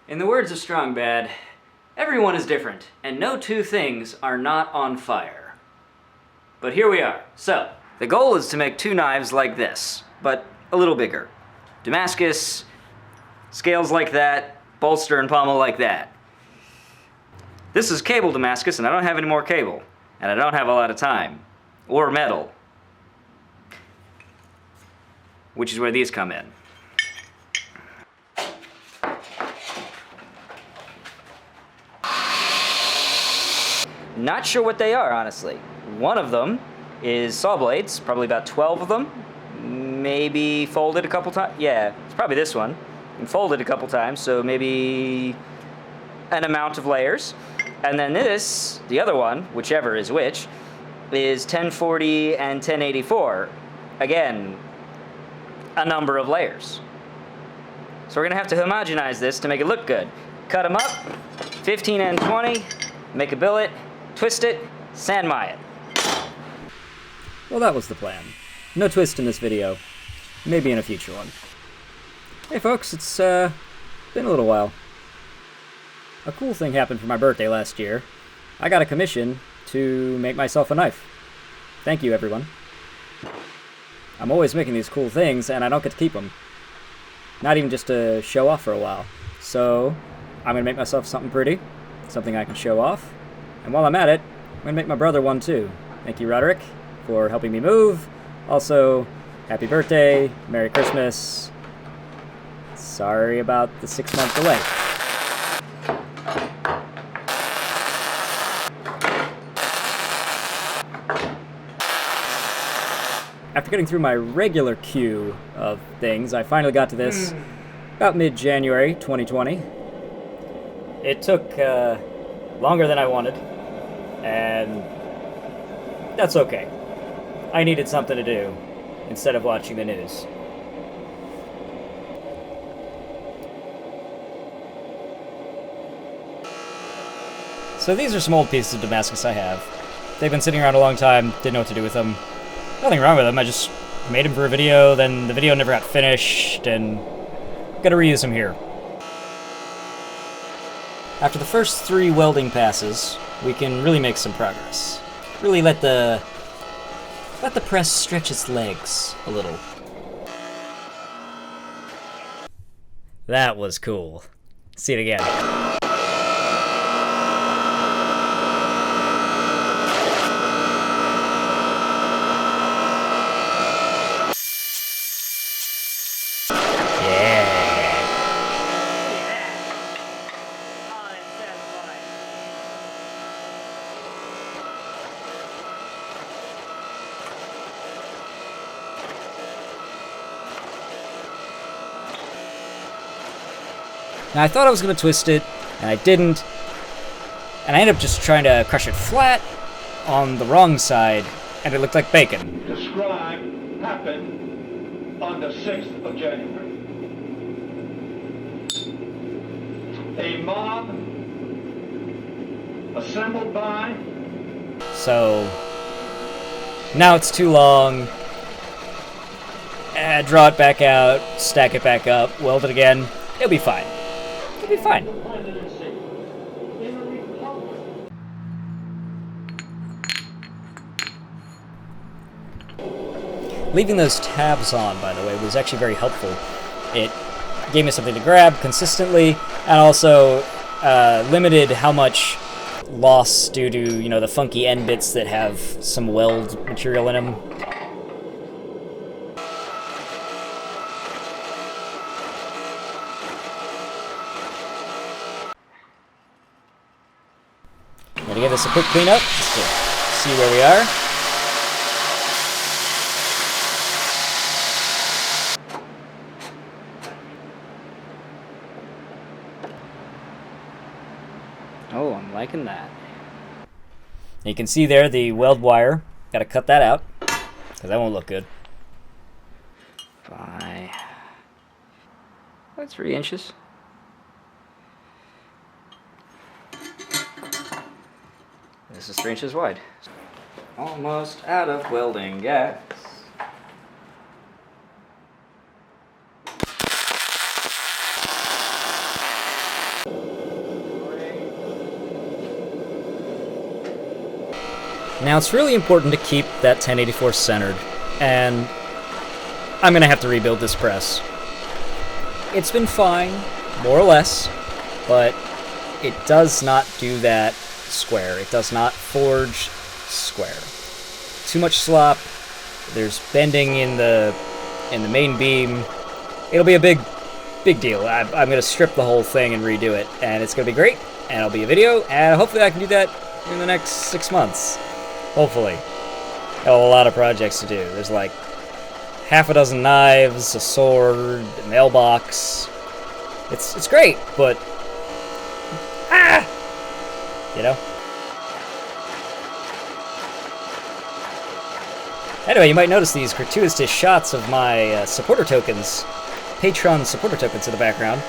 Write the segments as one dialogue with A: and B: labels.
A: In the words of Strong Bad, everyone is different, and no two things are not on fire. But here we are. So, the goal is to make two knives like this, but a little bigger. Damascus, scales like that, bolster and pommel like that. This is cable Damascus, and I don't have any more cable. And I don't have a lot of time. Or metal. Which is where these come in. Not sure what they are, honestly. One of them is saw blades, probably about 12 of them. Maybe folded a couple times. Yeah, it's probably this one. And folded a couple times, so maybe an amount of layers. And then this, the other one, whichever is which, is 1040 and 1084. Again, a number of layers. So we're gonna have to homogenize this to make it look good. Cut them up, 15 and 20, make a billet, twist it, sand my it. Well, that was the plan. No twist in this video. Maybe in a future one. Hey folks, it's been a little while. A cool thing happened for my birthday last year. I got a commission to make myself a knife. Thank you, everyone. I'm always making these cool things, and I don't get to keep them. Not even just to show off for a while. So, I'm gonna make myself something pretty, something I can show off. And while I'm at it, I'm gonna make my brother one too. Thank you, Roderick, for helping me move. Also, happy birthday, Merry Christmas. Sorry about the 6-month delay. After getting through my regular queue of things, I finally got to this about mid-January 2020. It took longer than I wanted, and that's okay. I needed something to do instead of watching the news. So these are some old pieces of Damascus I have. They've been sitting around a long time, didn't know what to do with them. Nothing wrong with them, I just made them for a video, then the video never got finished, and gotta reuse them here. After the first 3 welding passes, we can really make some progress. Really let the press stretch its legs a little. That was cool. See it again. Now, I thought I was going to twist it, and I didn't, and I ended up just trying to crush it flat on the wrong side, and it looked like bacon.
B: Described happened on the 6th of January. A mob assembled by...
A: So, now it's too long. Draw it back out, stack it back up, weld it again. It'll be fine. It'll be fine. Leaving those tabs on, by the way, was actually very helpful. It gave me something to grab consistently, and also limited how much loss due to, you know, the funky end bits that have some weld material in them. I'm gonna give this a quick cleanup just to see where we are. Oh, I'm liking that. You can see there the weld wire. Gotta cut that out, because that won't look good. By... That's 3 inches. This is 3 inches wide. Almost out of welding gas.
C: Now it's really important to keep that 1084 centered, and I'm going to have to rebuild this press. It's been fine, more or less, but it does not do that square. It does not forge square. Too much slop. There's bending in the main beam. It'll be a big deal. I'm going to strip the whole thing and redo it, and it's going to be great, and it'll be a video, and hopefully I can do that in the next 6 months. Hopefully. I have a lot of projects to do. There's like half a dozen knives, a sword, a mailbox. It's great, but you know. Anyway, you might notice these gratuitous shots of my supporter tokens, Patreon supporter tokens in the background.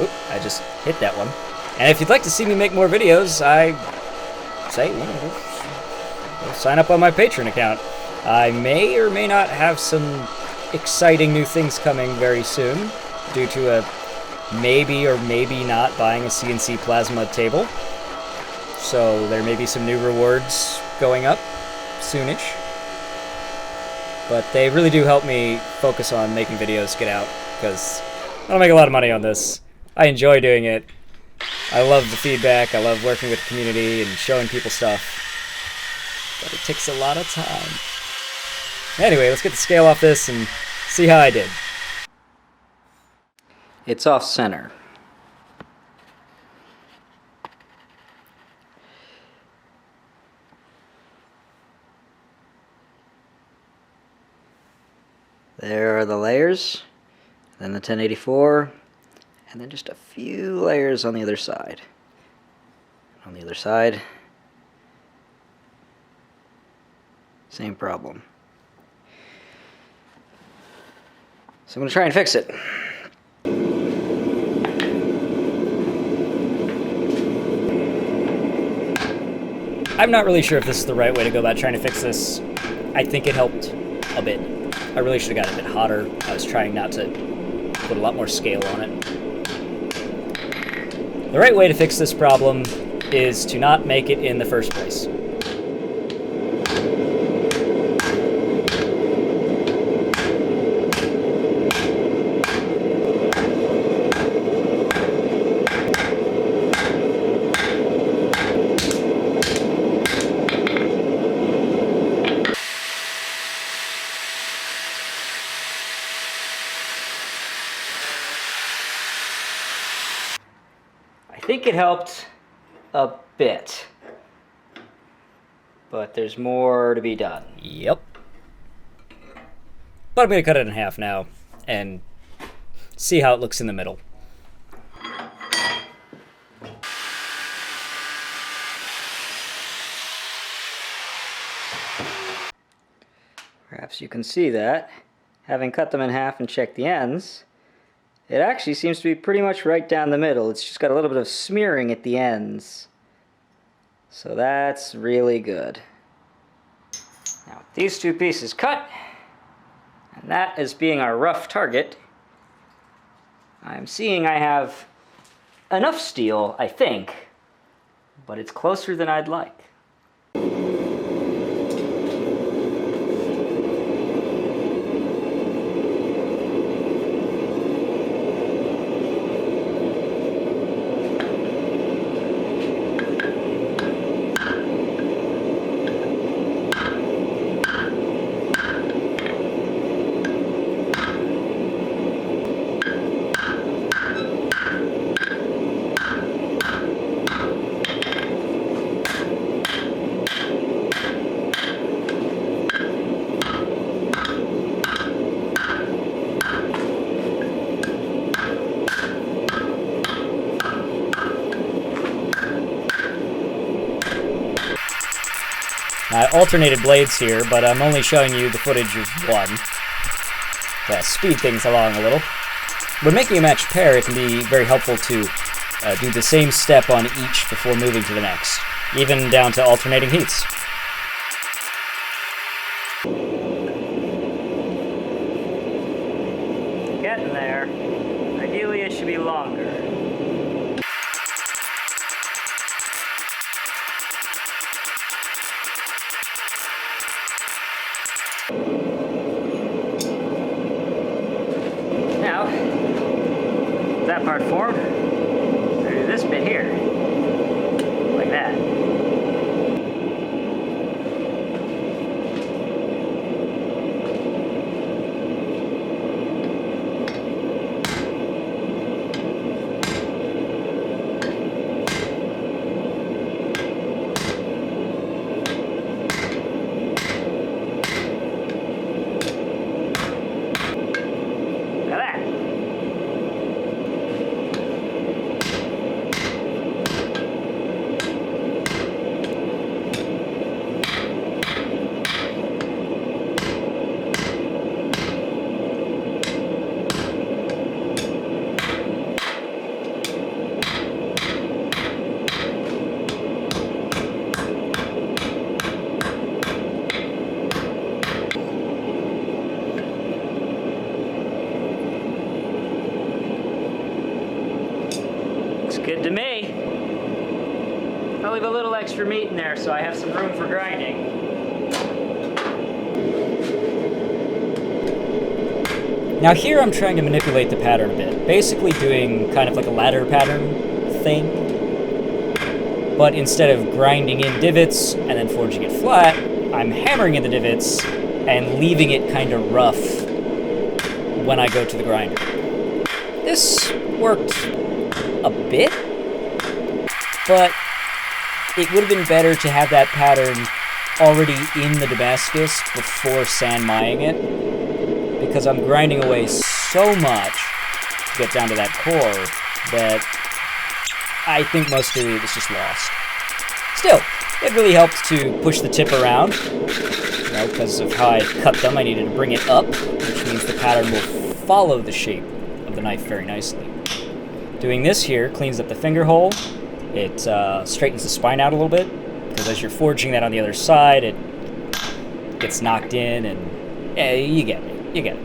C: Oop, I just hit that one. And if you'd like to see me make more videos, I say, sign up on my Patreon account. I may or may not have some exciting new things coming very soon, due to a maybe or maybe not buying a CNC plasma table. So there may be some new rewards going up soonish. But they really do help me focus on making videos get out, because I don't make a lot of money on this. I enjoy doing it. I love the feedback. I love working with the community and showing people stuff. But it takes a lot of time. Anyway, let's get the scale off this and see how I did.
A: It's off center. There are the layers, then the 1084, and then just a few layers on the other side. On the other side, same problem. So I'm going to try and fix it.
C: I'm not really sure if this is the right way to go about trying to fix this. I think it helped a bit. I really should have got it a bit hotter. I was trying not to put a lot more scale on it. The right way to fix this problem is to not make it in the first place.
A: I think it helped a bit, but there's more to be done.
C: Yep. But I'm going to cut it in half now and see how it looks in the middle.
A: Perhaps you can see that, having cut them in half and checked the ends, it actually seems to be pretty much right down the middle. It's just got a little bit of smearing at the ends. So that's really good. Now, with these two pieces cut, and that as being our rough target, I'm seeing I have enough steel, I think, but it's closer than I'd like.
C: I alternated blades here, but I'm only showing you the footage of one to speed things along a little. When making a matched pair, it can be very helpful to do the same step on each before moving to the next, even down to alternating heats.
A: Getting there. Ideally, it should be longer. that part formed. We're gonna do this bit here. Like that. Good to me. I'll leave a little extra meat in there so I have some room for grinding.
C: Now here I'm trying to manipulate the pattern a bit, basically doing kind of like a ladder pattern thing, but instead of grinding in divots and then forging it flat, I'm hammering in the divots and leaving it kind of rough when I go to the grinder. This worked a bit, but it would have been better to have that pattern already in the Damascus before sand mying it, because I'm grinding away so much to get down to that core that I think most of it is just lost. Still, it really helped to push the tip around, you know, because of how I cut them. I needed to bring it up, which means the pattern will follow the shape of the knife very nicely. Doing this here cleans up the finger hole. It straightens the spine out a little bit, because as you're forging that on the other side, it gets knocked in, and yeah, you get it. You get it.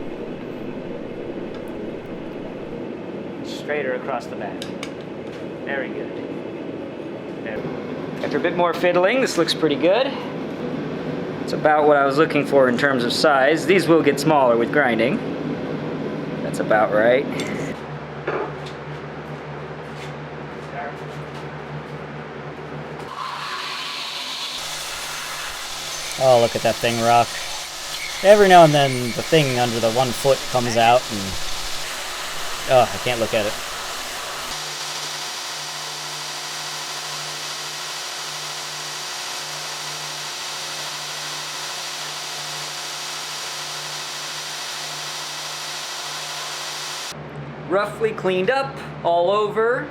A: Straighter across the back. Very good. There. After a bit more fiddling, this looks pretty good. It's about what I was looking for in terms of size. These will get smaller with grinding. That's about right.
C: Oh, look at that thing rock. Every now and then, the thing under the 1 foot comes out, and... oh, I can't look at it.
A: Roughly cleaned up, all over.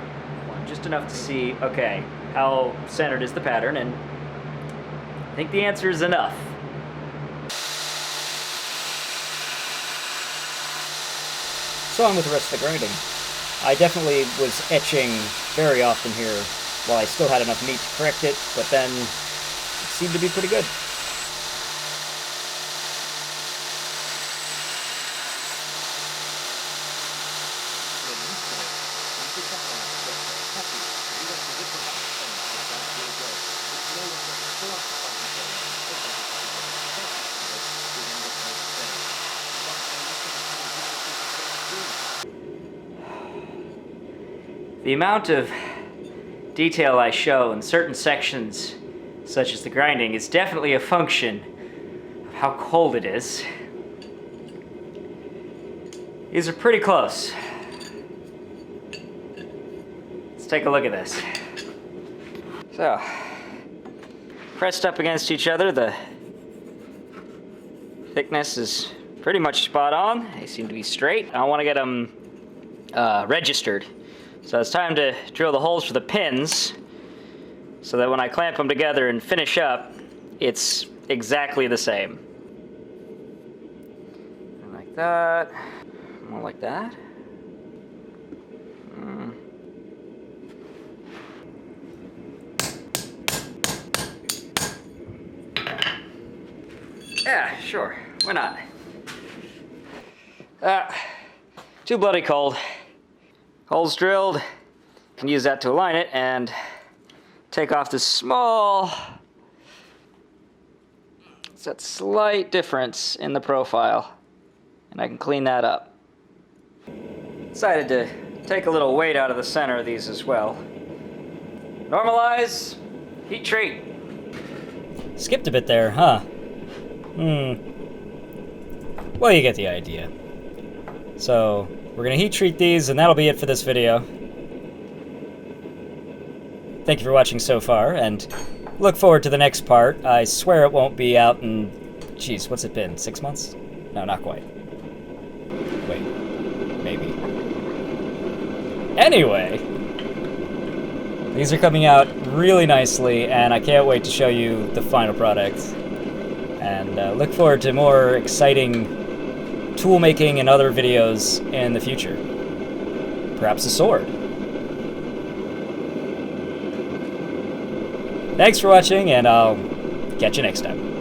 A: Just enough to see, okay, how centered is the pattern, and I think the answer is enough.
C: So on with the rest of the grinding. I definitely was etching very often here while I still had enough meat to correct it, but then it seemed to be pretty good.
A: The amount of detail I show in certain sections, such as the grinding, is definitely a function of how cold it is. These are pretty close. Let's take a look at this. So, pressed up against each other, the thickness is pretty much spot on. They seem to be straight. I want to get them registered. So it's time to drill the holes for the pins so that when I clamp them together and finish up, it's exactly the same. Like that. More like that. Yeah, sure. Why not? Too bloody cold. Holes drilled. Can use that to align it and take off this small, it's that slight difference in the profile, and I can clean that up. Decided to take a little weight out of the center of these as well. Normalize, heat treat.
C: Skipped a bit there, huh? Well, you get the idea. So, we're gonna heat treat these, and that'll be it for this video. Thank you for watching so far, and look forward to the next part. I swear it won't be out in... Jeez, what's it been? 6 months? No, not quite. Wait. Maybe. Anyway! These are coming out really nicely, and I can't wait to show you the final product. And look forward to more exciting tool making and other videos in the future. Perhaps a sword. Thanks for watching, and I'll catch you next time.